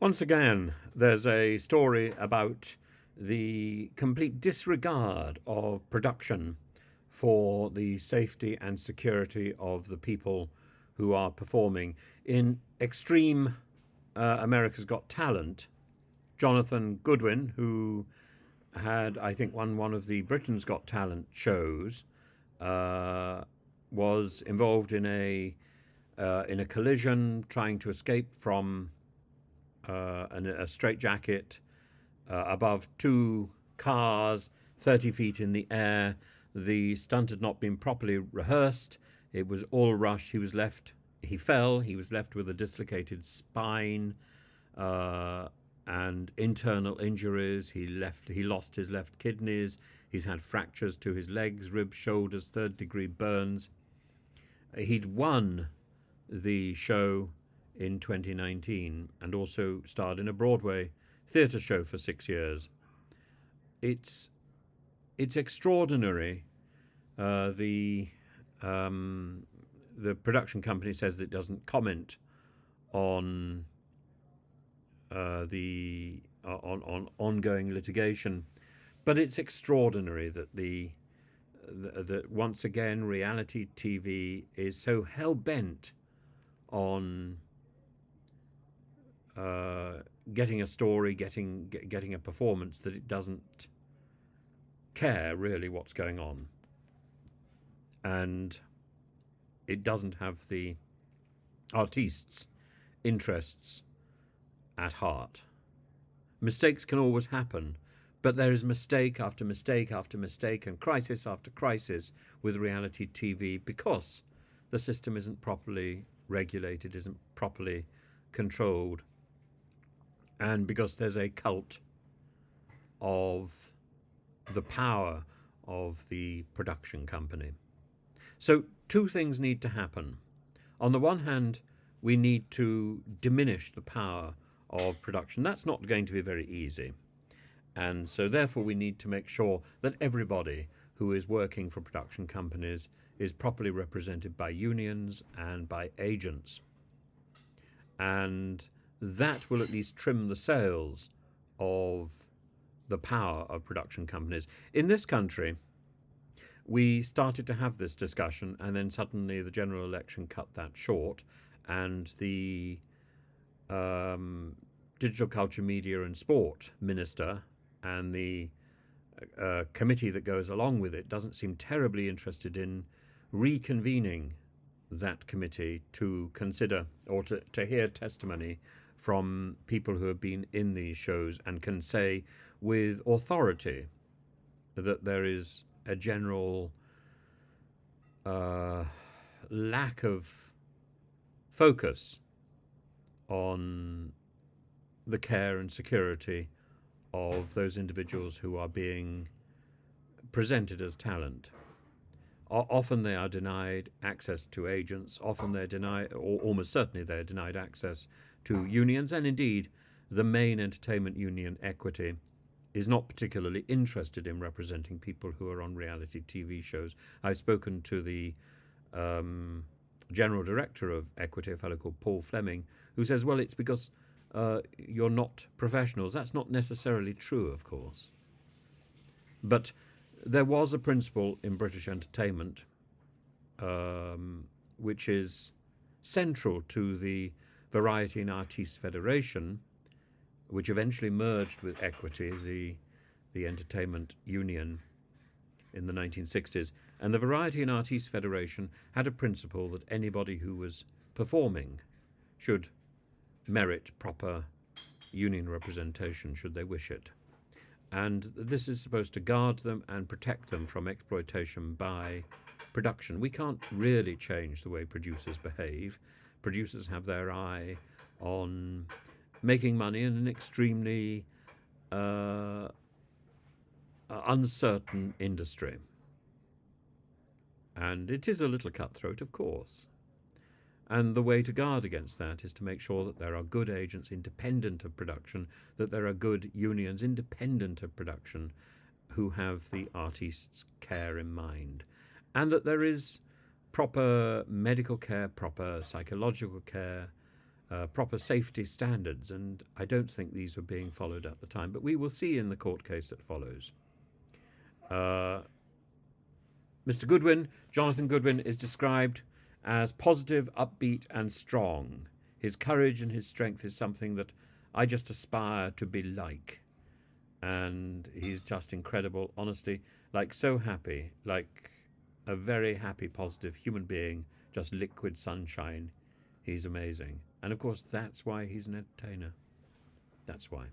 Once again, there's a story about the complete disregard of production for the safety and security of the people who are performing. In Extreme America's Got Talent, Jonathan Goodwin, who had, I think, won one of the Britain's Got Talent shows, uh, was involved in a collision, trying to escape from a straitjacket above two cars, 30 feet in the air. The stunt had not been properly rehearsed. It was all rushed. He fell. He was left with a dislocated spine uh, and internal injuries. He lost his left kidneys. He's had fractures to his legs, ribs, shoulders, third-degree burns. He'd won the show in 2019 and also starred in a Broadway theatre show for 6 years. It's it's extraordinary. Uh, the the production company says that it doesn't comment on the on ongoing litigation, but it's extraordinary that that once again reality TV is so hell bent on uh, getting a story, getting a performance, that it doesn't care really what's going on, and it doesn't have the artists' interests at heart. Mistakes can always happen, but there is mistake after mistake after mistake and crisis after crisis with reality TV because the system isn't properly regulated, isn't properly controlled, and because there's a cult of the power of the production company. So, two things need to happen. On the one hand, we need to diminish the power of production. That's not going to be very easy. And so, therefore, we need to make sure that everybody who is working for production companies is properly represented by unions and by agents. And that will at least trim the sails of the power of production companies. In this country, we started to have this discussion, and then suddenly the general election cut that short, and the digital culture, media, and sport minister and the committee that goes along with it doesn't seem terribly interested in reconvening that committee to consider or to hear testimony from people who have been in these shows and can say with authority that there is a general uh, lack of focus on the care and security of those individuals who are being presented as talent. Often they are denied access to agents, often they're denied, or almost certainly they're denied access to unions, and indeed the main entertainment union, Equity, is not particularly interested in representing people who are on reality TV shows. I've spoken to the general director of Equity, a fellow called Paul Fleming, who says, well, it's because you're not professionals. That's not necessarily true, of course. But there was a principle in British entertainment which is central to the Variety and Artistes Federation, which eventually merged with Equity, the entertainment union, in the 1960s. And the Variety and Artistes Federation had a principle that anybody who was performing should merit proper union representation should they wish it. And this is supposed to guard them and protect them from exploitation by production. We can't really change the way producers behave. Producers have their eye on making money in an extremely uncertain industry. And it is a little cutthroat, of course. And the way to guard against that is to make sure that there are good agents independent of production, that there are good unions independent of production who have the artist's care in mind, and that there is proper medical care, proper psychological care, proper safety standards, and I don't think these were being followed at the time. But we will see in the court case that follows. Mr. Goodwin, Jonathan Goodwin, is described as positive, upbeat, and strong. His courage and his strength is something that I just aspire to be like. And he's just incredible, honestly, like so happy, like a very happy, positive human being, just liquid sunshine. He's amazing. And of course, that's why he's an entertainer. That's why.